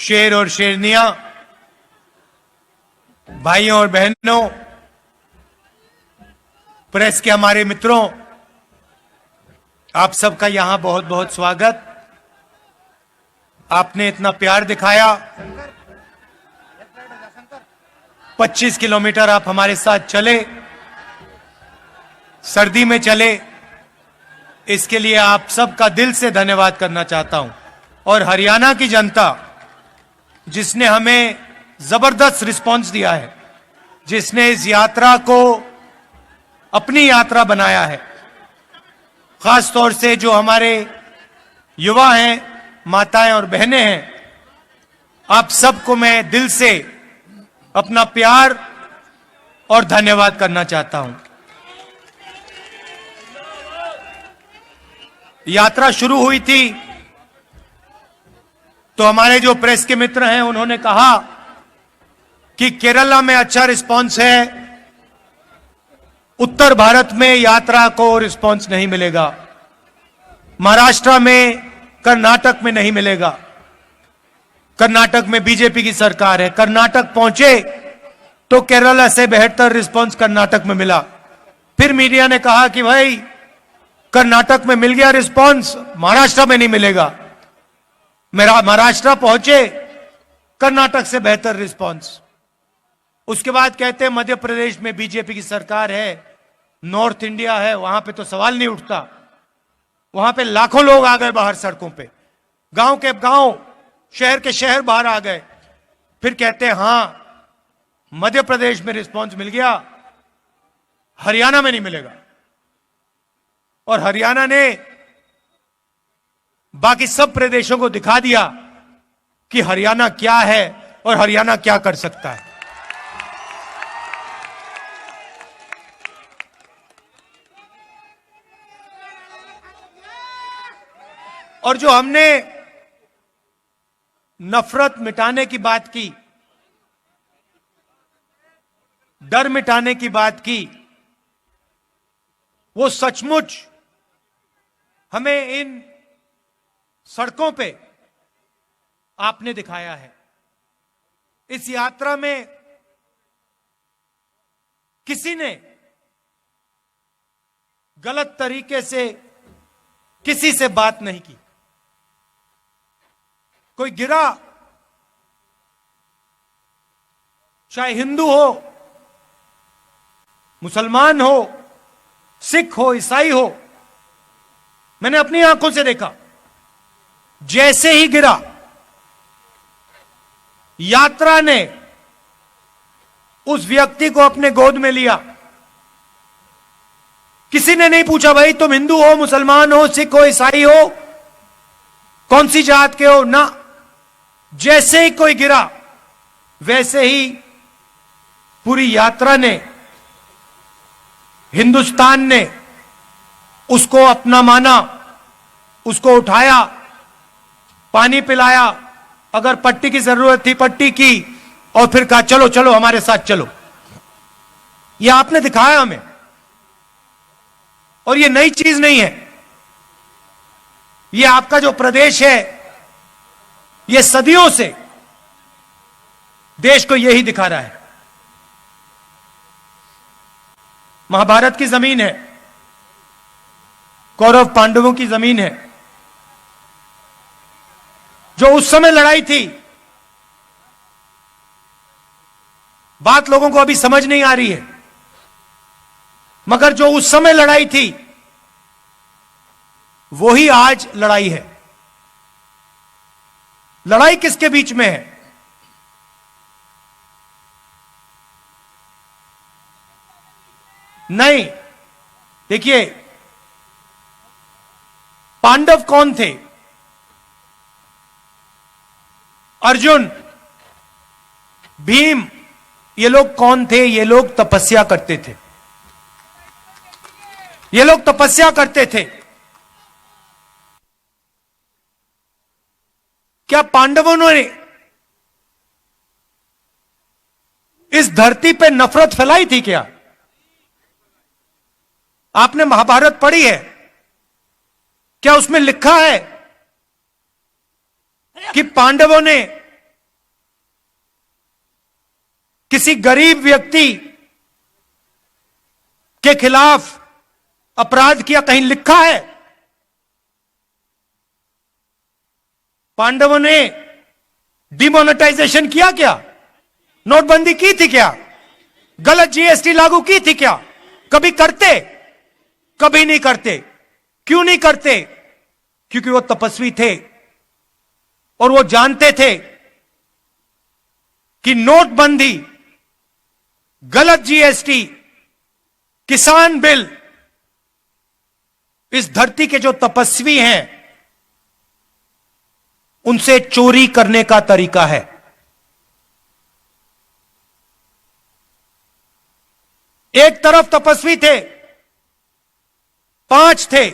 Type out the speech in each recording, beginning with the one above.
शेर और शेरनियां, भाइयों और बहनों, प्रेस के हमारे मित्रों, आप सबका यहां बहुत बहुत स्वागत। आपने इतना प्यार दिखाया। 25 किलोमीटर आप हमारे साथ चले, सर्दी में चले, इसके लिए आप सबका दिल से धन्यवाद करना चाहता हूं। और हरियाणा की जनता जिसने हमें जबरदस्त रिस्पांस दिया है, जिसने इस यात्रा को अपनी यात्रा बनाया है, खास तौर से जो हमारे युवा हैं, माताएं और बहनें हैं, आप सबको मैं दिल से अपना प्यार और धन्यवाद करना चाहता हूं। यात्रा शुरू हुई थी तो हमारे जो प्रेस के मित्र हैं उन्होंने कहा कि केरला में अच्छा रिस्पांस है, उत्तर भारत में यात्रा को रिस्पांस नहीं मिलेगा, महाराष्ट्र में, कर्नाटक में नहीं मिलेगा। कर्नाटक में बीजेपी की सरकार है। कर्नाटक पहुंचे तो केरला से बेहतर रिस्पांस कर्नाटक में मिला। फिर मीडिया ने कहा कि भाई कर्नाटक में मिल गया रिस्पांस, महाराष्ट्र में नहीं मिलेगा। मेरा महाराष्ट्र पहुंचे, कर्नाटक से बेहतर रिस्पांस। उसके बाद कहते हैं मध्य प्रदेश में बीजेपी की सरकार है, नॉर्थ इंडिया है, वहां पे तो सवाल नहीं उठता। वहां पे लाखों लोग आ गए बाहर सड़कों पे, गांव के गांव, शहर के शहर बाहर आ गए। फिर कहते हैं हां मध्य प्रदेश में रिस्पांस मिल गया, हरियाणा में नहीं मिलेगा। और हरियाणा ने बाकी सब प्रदेशों को दिखा दिया कि हरियाणा क्या है और हरियाणा क्या कर सकता है। और जो हमने नफरत मिटाने की बात की, डर मिटाने की बात की, वो सचमुच हमें इन सड़कों पे आपने दिखाया है। इस यात्रा में किसी ने गलत तरीके से किसी से बात नहीं की। कोई गिरा, चाहे हिंदू हो, मुसलमान हो, सिख हो, ईसाई हो, मैंने अपनी आंखों से देखा। जैसे ही गिरा, यात्रा ने उस व्यक्ति को अपने गोद में लिया। किसी ने नहीं पूछा भाई तुम हिंदू हो, मुसलमान हो, सिख हो, ईसाई हो, कौन सी जात के हो, ना। जैसे ही कोई गिरा, वैसे ही पूरी यात्रा ने, हिंदुस्तान ने उसको अपना माना, उसको उठाया, पानी पिलाया, अगर पट्टी की जरूरत थी पट्टी की, और फिर कहा चलो चलो हमारे साथ चलो। यह आपने दिखाया हमें। और यह नई चीज नहीं है। यह आपका जो प्रदेश है, यह सदियों से देश को यही दिखा रहा है। महाभारत की जमीन है, कौरव पांडवों की जमीन है। जो उस समय लड़ाई थी, बात लोगों को अभी समझ नहीं आ रही है, मगर जो उस समय लड़ाई थी वही आज लड़ाई है। लड़ाई किसके बीच में है? नहीं, देखिए पांडव कौन थे? अर्जुन, भीम, ये लोग कौन थे? ये लोग तपस्या करते थे। ये लोग तपस्या करते थे। क्या पांडवों ने इस धरती पे नफरत फैलाई थी क्या? आपने महाभारत पढ़ी है, क्या उसमें लिखा है कि पांडवों ने किसी गरीब व्यक्ति के खिलाफ अपराध किया कहीं लिखा है? पांडवों ने डिमोनेटाइजेशन किया क्या? नोटबंदी की थी क्या? गलत जीएसटी लागू की थी क्या? कभी करते? कभी नहीं करते। क्यों नहीं करते? क्योंकि वो तपस्वी थे और वो जानते थे कि नोटबंदी, गलत जीएसटी, किसान बिल इस धरती के जो तपस्वी हैं उनसे चोरी करने का तरीका है। एक तरफ तपस्वी थे, 5 थे,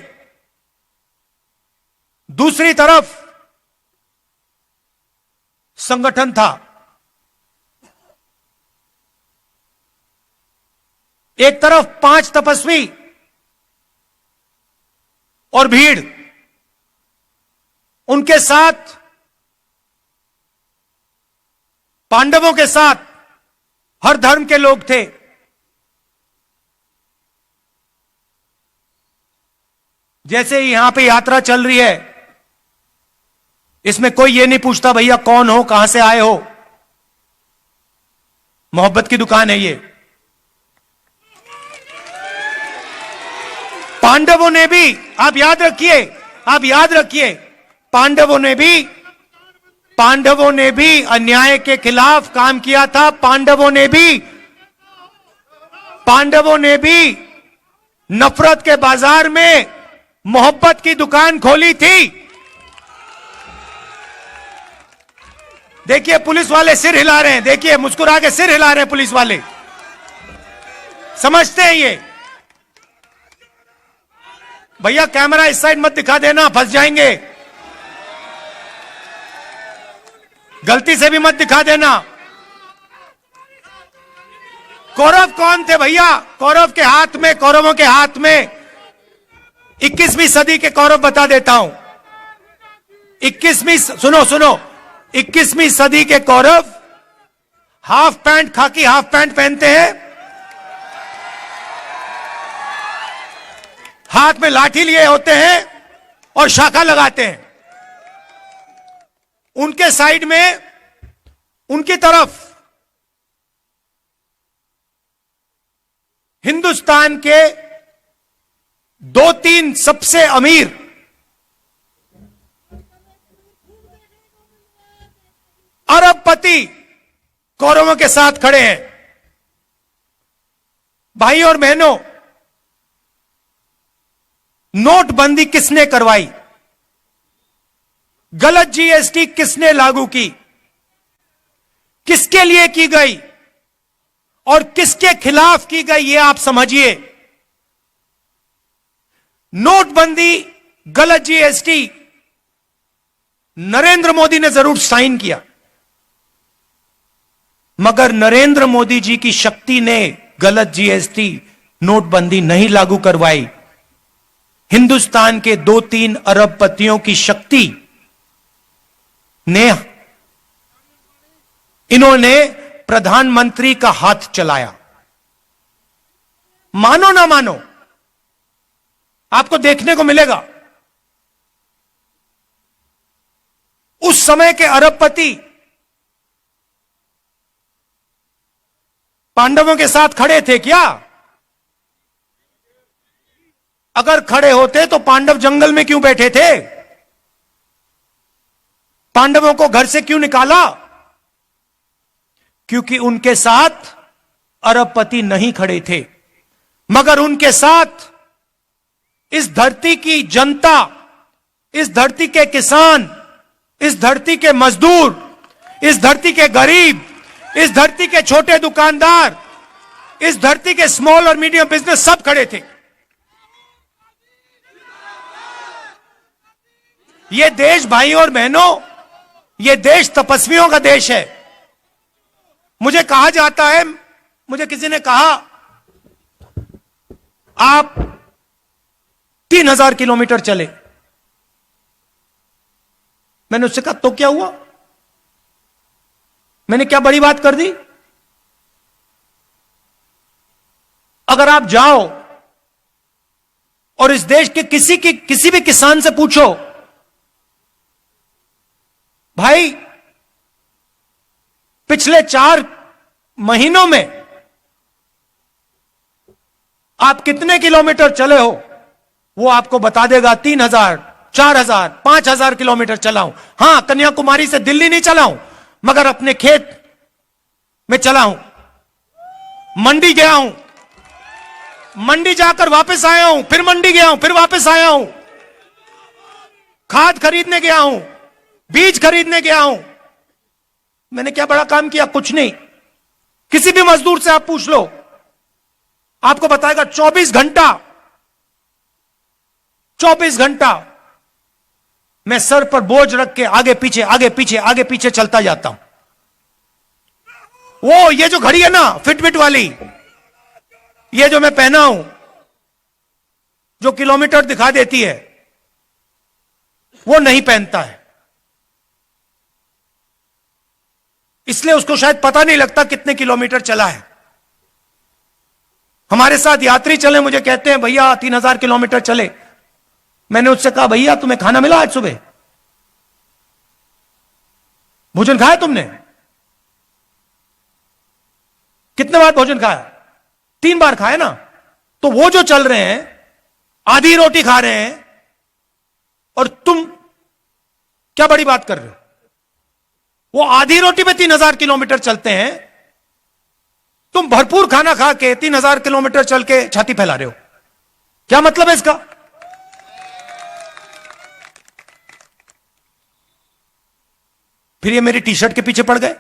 दूसरी तरफ संगठन था। एक तरफ 5 तपस्वी और भीड़, उनके साथ पांडवों के साथ हर धर्म के लोग थे। जैसे यहां पे यात्रा चल रही है, इसमें कोई ये नहीं पूछता भैया कौन हो, कहां से आए हो। मोहब्बत की दुकान है ये। पांडवों ने भी, आप याद रखिए, पांडवों ने भी अन्याय के खिलाफ काम किया था। पांडवों ने भी नफरत के बाजार में मोहब्बत की दुकान खोली थी। देखिए पुलिस वाले सिर हिला रहे हैं, देखिए मुस्कुरा के सिर हिला रहे हैं पुलिस वाले। समझते हैं ये? भैया कैमरा इस साइड मत दिखा देना, फंस जाएंगे। गलती से भी मत दिखा देना। कौरव कौन थे भैया? कौरवों के हाथ में 21वीं सदी के कौरव बता देता हूं। 21वीं सदी के कौरव हाफ पैंट, खाकी हाफ पैंट पहनते हैं, हाथ में लाठी लिए होते हैं और शाखा लगाते हैं। उनके साइड में, उनकी तरफ हिंदुस्तान के 2-3 सबसे अमीर अरबपति कौरवों के साथ खड़े हैं। भाई और बहनों, नोटबंदी किसने करवाई? गलत जीएसटी किसने लागू की? किसके लिए की गई और किसके खिलाफ की गई, यह आप समझिए। नोटबंदी, गलत जीएसटी नरेंद्र मोदी ने जरूर साइन किया, मगर नरेंद्र मोदी जी की शक्ति ने गलत जीएसटी, नोटबंदी नहीं लागू करवाई। हिंदुस्तान के 2-3 अरबपतियों की शक्ति ने, इन्होंने प्रधानमंत्री का हाथ चलाया। मानो ना मानो, आपको देखने को मिलेगा उस समय के अरबपति पांडवों के साथ खड़े थे क्या? अगर खड़े होते तो पांडव जंगल में क्यों बैठे थे? पांडवों को घर से क्यों निकाला? क्योंकि उनके साथ अरबपति नहीं खड़े थे, मगर उनके साथ इस धरती की जनता, इस धरती के किसान, इस धरती के मजदूर, इस धरती के गरीब, इस धरती के छोटे दुकानदार, इस धरती के स्मॉल और मीडियम बिजनेस सब खड़े थे। यह देश भाई और बहनों, यह देश तपस्वियों का देश है। मुझे कहा जाता है, मुझे किसी ने कहा आप 3000 किलोमीटर चले। मैंने उससे कहा तो क्या हुआ? मैंने क्या बड़ी बात कर दी? अगर आप जाओ और इस देश के किसी भी किसान से पूछो, भाई पिछले 4 महीनों में आप कितने किलोमीटर चले हो, वो आपको बता देगा 3000, 4000, 5000 किलोमीटर चला हूं। हां, कन्याकुमारी से दिल्ली नहीं चला हूं, मगर अपने खेत में चला हूं, मंडी गया हूं, मंडी जाकर वापस आया हूं, फिर मंडी गया हूं, फिर वापस आया हूं, खाद खरीदने गया हूं, बीज खरीदने गया हूं। मैंने क्या बड़ा काम किया? कुछ नहीं। किसी भी मजदूर से आप पूछ लो, आपको बताएगा 24 घंटा मैं सर पर बोझ रख के आगे पीछे आगे पीछे आगे पीछे चलता जाता हूं। वो ये जो घड़ी है ना, फिटबिट वाली, ये जो मैं पहना हूं, जो किलोमीटर दिखा देती है, वो नहीं पहनता है। इसलिए उसको शायद पता नहीं लगता कितने किलोमीटर चला है। हमारे साथ यात्री चले, मुझे कहते हैं भैया 3000 किलोमीटर चले। मैंने उससे कहा, भैया तुम्हें खाना मिला आज सुबह? भोजन खाया तुमने? कितने बार भोजन खाया? 3 बार खाया ना। तो वो जो चल रहे हैं, आधी रोटी खा रहे हैं, और तुम क्या बड़ी बात कर रहे हो? वो आधी रोटी पे 3000 किलोमीटर चलते हैं, तुम भरपूर खाना खा के 3000 किलोमीटर चल के छाती फैला रहे हो। क्या मतलब है इसका? फिर ये मेरी टी शर्ट के पीछे पड़ गए।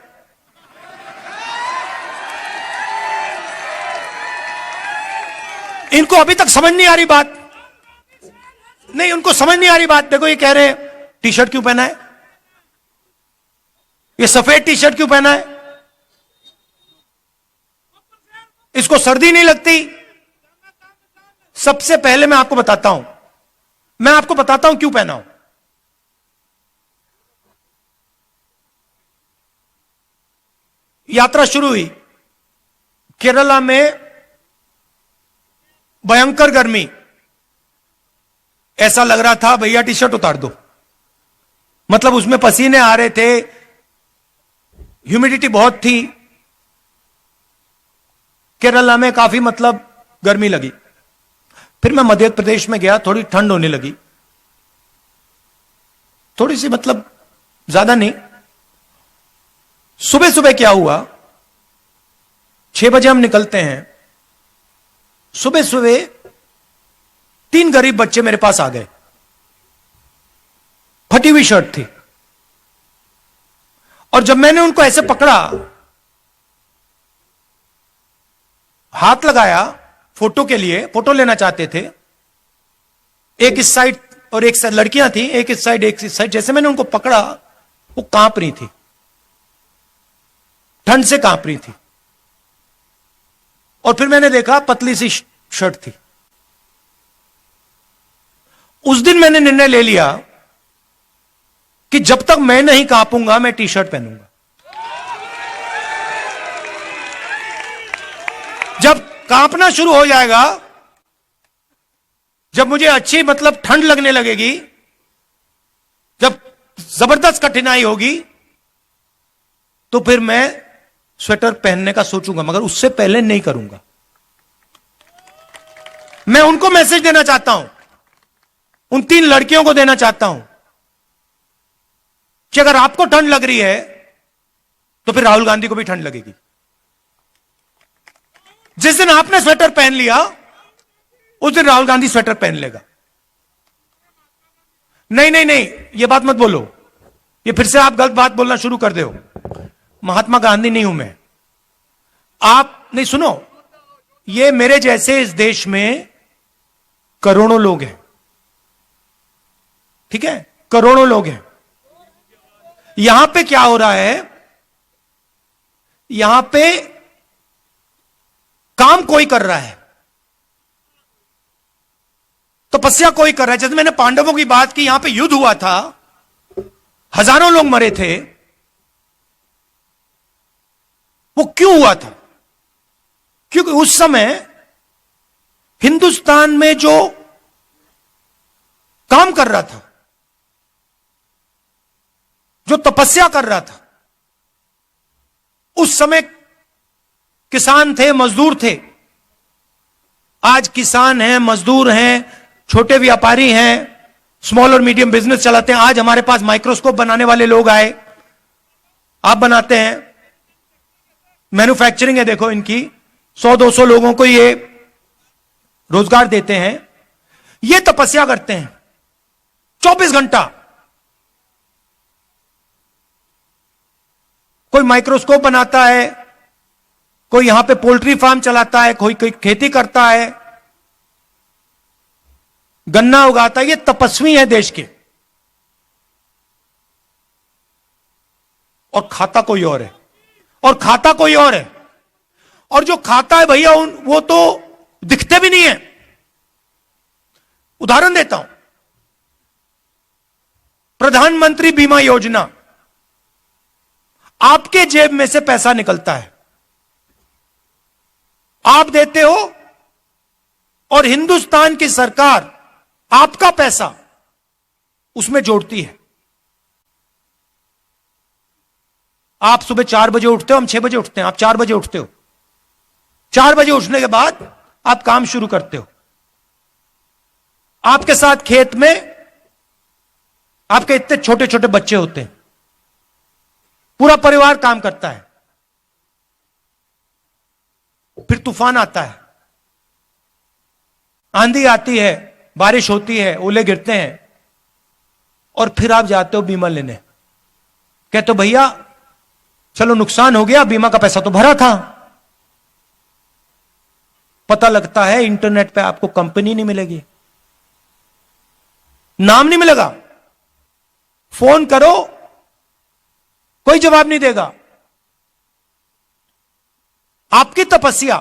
इनको अभी तक समझ नहीं आ रही बात। नहीं, उनको समझ नहीं आ रही बात। देखो, ये कह रहे हैं टी शर्ट क्यों पहना है, ये सफेद टी शर्ट क्यों पहना है, इसको सर्दी नहीं लगती। सबसे पहले मैं आपको बताता हूं क्यों पहना हूं। यात्रा शुरू हुई, केरला में भयंकर गर्मी, ऐसा लग रहा था भैया टी शर्ट उतार दो। मतलब उसमें पसीने आ रहे थे, ह्यूमिडिटी बहुत थी, केरला में काफी मतलब गर्मी लगी। फिर मैं मध्य प्रदेश में गया, थोड़ी ठंड होने लगी, थोड़ी सी, मतलब ज्यादा नहीं। सुबह सुबह क्या हुआ, 6 बजे हम निकलते हैं। सुबह सुबह 3 गरीब बच्चे मेरे पास आ गए, फटी हुई शर्ट थी, और जब मैंने उनको ऐसे पकड़ा, हाथ लगाया फोटो के लिए, फोटो लेना चाहते थे, एक इस साइड और एक साइड लड़कियां थी, एक इस साइड एक इस साइड। जैसे मैंने उनको पकड़ा, वो कांप रही थी, ठंड से कांप रही थी। और फिर मैंने देखा पतली सी शर्ट थी। उस दिन मैंने निर्णय ले लिया कि जब तक मैं नहीं कांपूंगा, मैं टी शर्ट पहनूंगा। जब कांपना शुरू हो जाएगा, जब मुझे अच्छी मतलब ठंड लगने लगेगी, जब जबरदस्त कठिनाई होगी, तो फिर मैं स्वेटर पहनने का सोचूंगा, मगर उससे पहले नहीं करूंगा। मैं उनको मैसेज देना चाहता हूं, उन 3 लड़कियों को देना चाहता हूं कि अगर आपको ठंड लग रही है, तो फिर राहुल गांधी को भी ठंड लगेगी। जिस दिन आपने स्वेटर पहन लिया, उस दिन राहुल गांधी स्वेटर पहन लेगा। नहीं नहीं नहीं, यह बात मत बोलो, ये फिर से आप गलत बात बोलना शुरू कर दो। महात्मा गांधी नहीं हूं मैं। आप नहीं, सुनो, ये मेरे जैसे इस देश में करोड़ों लोग हैं, ठीक है, करोड़ों लोग हैं। यहां पे क्या हो रहा है, यहां पे काम कोई कर रहा है, तपस्या कोई कर रहा है। जैसे मैंने पांडवों की बात की, यहां पे युद्ध हुआ था, हजारों लोग मरे थे। वो क्यों हुआ था? क्योंकि उस समय हिंदुस्तान में जो काम कर रहा था, जो तपस्या कर रहा था, उस समय किसान थे, मजदूर थे। आज किसान हैं, मजदूर हैं, छोटे व्यापारी हैं, स्मॉल और मीडियम बिजनेस चलाते हैं। आज हमारे पास माइक्रोस्कोप बनाने वाले लोग आए, आप बनाते हैं, मैन्युफैक्चरिंग है, देखो इनकी 100-200 लोगों को ये रोजगार देते हैं। ये तपस्या करते हैं 24 घंटा। कोई माइक्रोस्कोप बनाता है, कोई यहां पे पोल्ट्री फार्म चलाता है, कोई खेती करता है, गन्ना उगाता है। ये तपस्वी है देश के, और खाता कोई और है, और खाता कोई और है। और जो खाता है भैया वो तो दिखते भी नहीं है। उदाहरण देता हूं, प्रधानमंत्री बीमा योजना, आपके जेब में से पैसा निकलता है, आप देते हो, और हिंदुस्तान की सरकार आपका पैसा उसमें जोड़ती है। आप सुबह 4 बजे उठते हो, हम 6 बजे उठते हैं, आप 4 बजे उठते हो। 4 बजे उठने के बाद आप काम शुरू करते हो। आपके साथ खेत में आपके इतने छोटे छोटे बच्चे होते हैं, पूरा परिवार काम करता है। फिर तूफान आता है, आंधी आती है, बारिश होती है, ओले गिरते हैं, और फिर आप जाते हो बीमा लेने। कहते हो भैया चलो नुकसान हो गया, बीमा का पैसा तो भरा था। पता लगता है इंटरनेट पे आपको कंपनी नहीं मिलेगी, नाम नहीं मिलेगा, फोन करो कोई जवाब नहीं देगा। आपकी तपस्या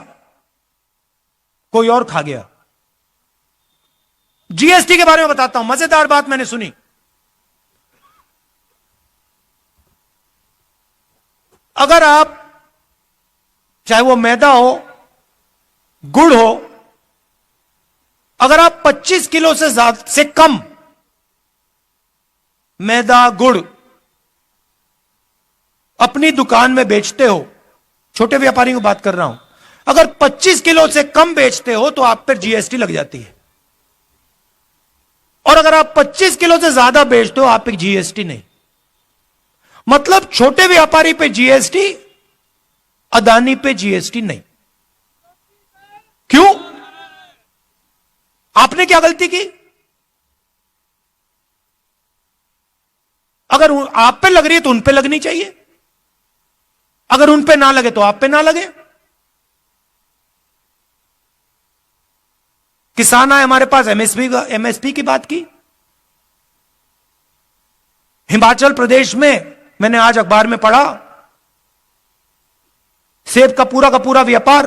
कोई और खा गया। जीएसटी के बारे में बताता हूं, मजेदार बात मैंने सुनी। अगर आप, चाहे वो मैदा हो, गुड़ हो, अगर आप 25 किलो से कम मैदा गुड़ अपनी दुकान में बेचते हो, छोटे व्यापारियों की बात कर रहा हूं, अगर 25 किलो से कम बेचते हो तो आप पर जीएसटी लग जाती है। और अगर आप 25 किलो से ज्यादा बेचते हो, आप पे जीएसटी नहीं। मतलब छोटे व्यापारी पे जीएसटी, अदानी पे जीएसटी नहीं। क्यों? आपने क्या गलती की? अगर आप पे लग रही है तो उन पे लगनी चाहिए, अगर उन पे ना लगे तो आप पे ना लगे। किसान आए हमारे पास, एमएसपी की बात की। हिमाचल प्रदेश में मैंने आज अखबार में पढ़ा, सेब का पूरा व्यापार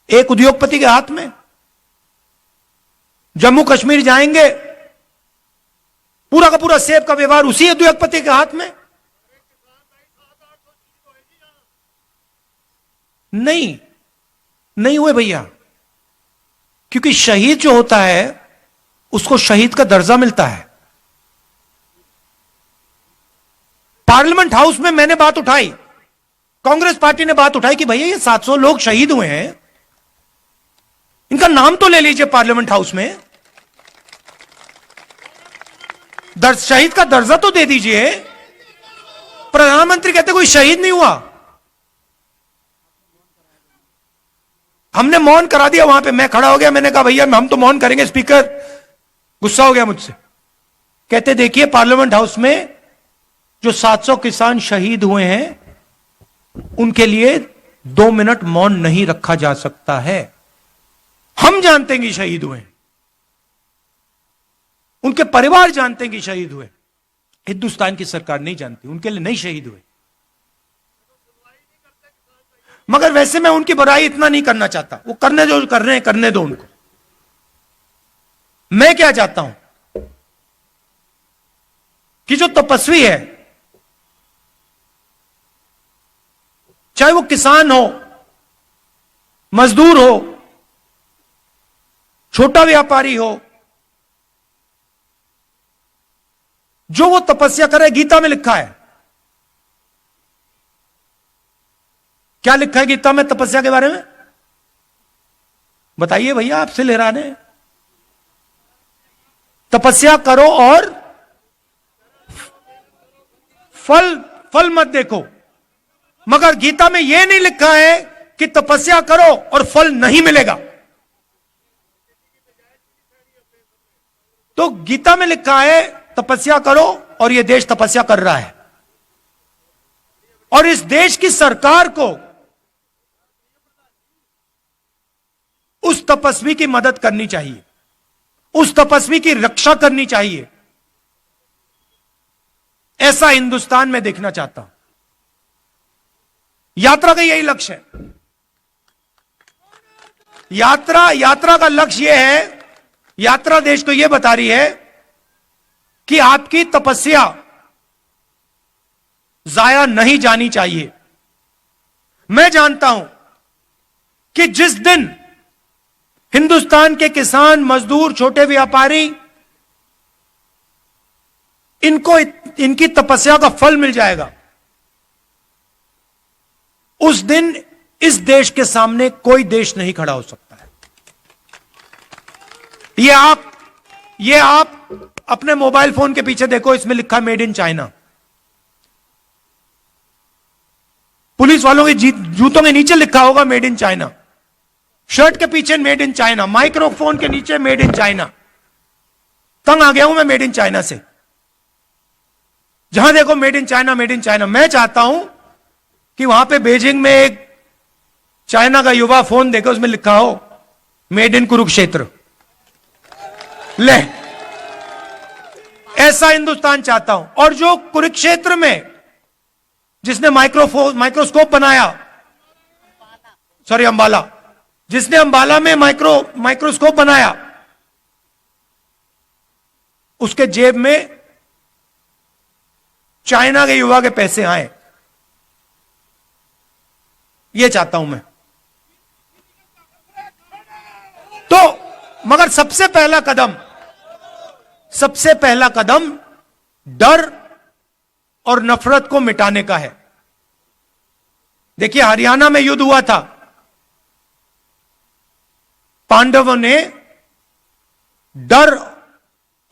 एक उद्योगपति के हाथ में। जम्मू कश्मीर जाएंगे, पूरा का पूरा सेब का व्यवहार उसी उद्योगपति के हाथ में। नहीं हुए भैया, क्योंकि शहीद जो होता है उसको शहीद का दर्जा मिलता है। पार्लियामेंट हाउस में मैंने बात उठाई, कांग्रेस पार्टी ने बात उठाई कि भैया ये 700 लोग शहीद हुए हैं, इनका नाम तो ले लीजिए पार्लियामेंट हाउस में, शहीद का दर्जा तो दे दीजिए। प्रधानमंत्री कहते कोई शहीद नहीं हुआ। हमने मौन करा दिया वहां पे, मैं खड़ा हो गया, मैंने कहा भैया हम तो मौन करेंगे। स्पीकर गुस्सा हो गया मुझसे, कहते देखिए पार्लियामेंट हाउस में जो 700 किसान शहीद हुए हैं उनके लिए 2 मिनट मौन नहीं रखा जा सकता है। हम जानते हैं कि शहीद हुए, उनके परिवार जानते हैं कि शहीद हुए, हिंदुस्तान की सरकार नहीं जानती, उनके लिए नहीं शहीद हुए। मगर वैसे मैं उनकी बुराई इतना नहीं करना चाहता, वो करने जो कर रहे हैं करने दो उनको। मैं क्या चाहता हूं कि जो तपस्वी है, चाहे वो किसान हो, मजदूर हो, छोटा व्यापारी हो, जो वो तपस्या करे। गीता में लिखा है, क्या लिखा है गीता में तपस्या के बारे में? बताइए भैया, आपसे ले रहा है। तपस्या करो और फल मत देखो। मगर गीता में यह नहीं लिखा है कि तपस्या करो और फल नहीं मिलेगा। तो गीता में लिखा है तपस्या करो, और यह देश तपस्या कर रहा है। और इस देश की सरकार को उस तपस्वी की मदद करनी चाहिए, उस तपस्वी की रक्षा करनी चाहिए। ऐसा हिंदुस्तान में देखना चाहता हूं। यात्रा का यही लक्ष्य है। यात्रा का लक्ष्य यह है, यात्रा देश को यह बता रही है कि आपकी तपस्या जाया नहीं जानी चाहिए। मैं जानता हूं कि जिस दिन हिंदुस्तान के किसान, मजदूर, छोटे व्यापारी, इनकी तपस्या का फल मिल जाएगा, उस दिन इस देश के सामने कोई देश नहीं खड़ा हो सकता है। ये आप अपने मोबाइल फोन के पीछे देखो, इसमें लिखा मेड इन चाइना। पुलिस वालों के जूतों के नीचे लिखा होगा मेड इन चाइना, शर्ट के पीछे मेड इन चाइना, माइक्रोफोन के नीचे मेड इन चाइना। तंग आ गया हूं मैं मेड इन चाइना से। जहां देखो made in China, made in China. मैं चाहता हूं कि वहां पे बीजिंग में एक चाइना का युवा फोन देखे, उसमें लिखा हो मेड इन कुरुक्षेत्र। ले, ऐसा हिंदुस्तान चाहता हूं। और जो कुरुक्षेत्र में जिसने माइक्रोस्कोप बनाया, अंबाला, जिसने अंबाला में माइक्रोस्कोप बनाया, उसके जेब में चाइना के युवा के पैसे आए। यह चाहता हूं मैं। तो मगर सबसे पहला कदम डर और नफरत को मिटाने का है। देखिए, हरियाणा में युद्ध हुआ था। पांडवों ने डर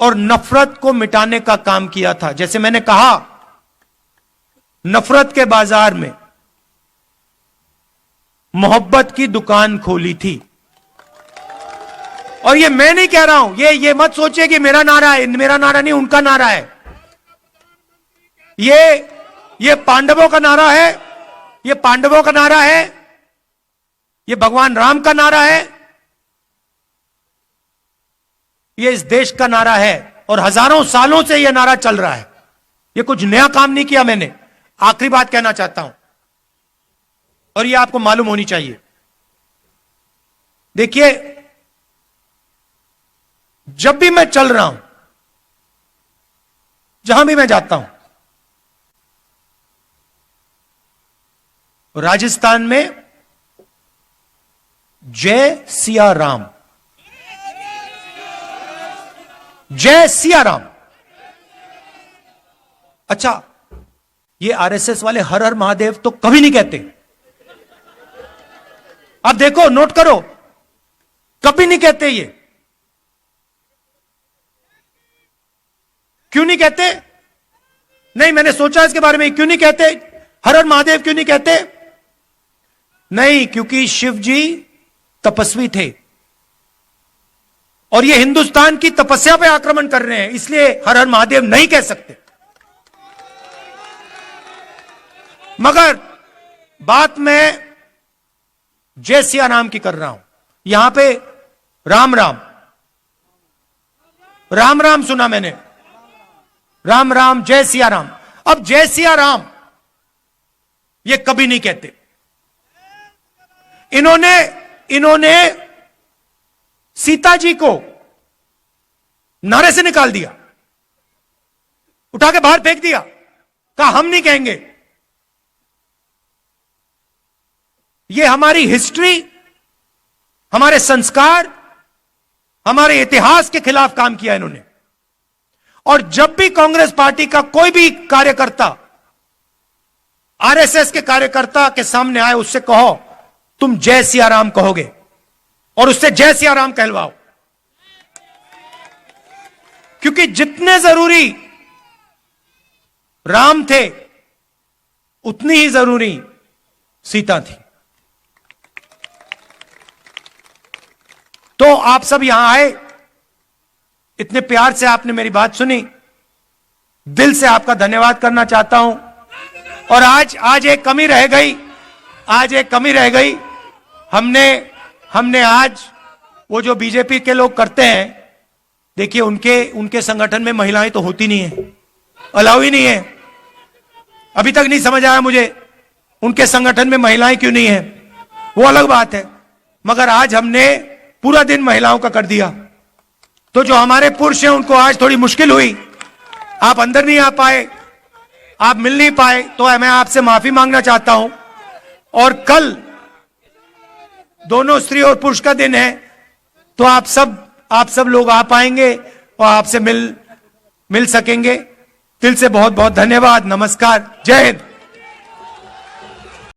और नफरत को मिटाने का काम किया था। जैसे मैंने कहा, नफरत के बाजार में मोहब्बत की दुकान खोली थी। और ये मैं नहीं कह रहा हूं, ये मत सोचिए कि मेरा नारा है। मेरा नारा नहीं, उनका नारा है। ये पांडवों का नारा है, ये पांडवों का नारा है, ये भगवान राम का नारा है, ये इस देश का नारा है। और हजारों सालों से यह नारा चल रहा है। यह कुछ नया काम नहीं किया मैंने। आखिरी बात कहना चाहता हूं, और यह आपको मालूम होनी चाहिए। देखिए, जब भी मैं चल रहा हूं, जहां भी मैं जाता हूं, राजस्थान में जय सिया राम, जय सिया राम। अच्छा, ये आरएसएस वाले हर हर महादेव तो कभी नहीं कहते। अब देखो, नोट करो, कभी नहीं कहते। ये क्यों नहीं कहते? नहीं, मैंने सोचा इसके बारे में, क्यों नहीं कहते हर हर महादेव, क्यों नहीं कहते? नहीं, क्योंकि शिव जी तपस्वी थे और ये हिंदुस्तान की तपस्या पे आक्रमण कर रहे हैं, इसलिए हर हर महादेव नहीं कह सकते। मगर बात मैं जय सिया राम की कर रहा हूं। यहां पे राम राम, राम राम सुना मैंने, राम राम, जय सिया राम। अब जय सिया राम ये कभी नहीं कहते। इन्होंने सीता जी को नारे से निकाल दिया, उठा के बाहर फेंक दिया, कहा हम नहीं कहेंगे। ये हमारी हिस्ट्री, हमारे संस्कार, हमारे इतिहास के खिलाफ काम किया इन्होंने। और जब भी कांग्रेस पार्टी का कोई भी कार्यकर्ता आरएसएस के कार्यकर्ता के सामने आए, उससे कहो तुम जय सिया राम कहोगे और उससे जय सिया राम कहलवाओ, क्योंकि जितने जरूरी राम थे उतनी ही जरूरी सीता थी। तो आप सब यहां आए, इतने प्यार से आपने मेरी बात सुनी, दिल से आपका धन्यवाद करना चाहता हूं। और आज एक कमी रह गई, आज एक कमी रह गई। हमने आज वो जो बीजेपी के लोग करते हैं, देखिए उनके संगठन में महिलाएं तो होती नहीं है, अलाउ ही नहीं है। अभी तक नहीं समझ आया मुझे उनके संगठन में महिलाएं क्यों नहीं है, वो अलग बात है। मगर आज हमने पूरा दिन महिलाओं का कर दिया, तो जो हमारे पुरुष हैं उनको आज थोड़ी मुश्किल हुई, आप अंदर नहीं आ पाए, आप मिल नहीं पाए, तो मैं आपसे माफी मांगना चाहता हूं। और कल दोनों स्त्री और पुरुष का दिन है, तो आप सब लोग आ पाएंगे और आपसे मिल सकेंगे। दिल से बहुत बहुत धन्यवाद। नमस्कार, जय हिंद।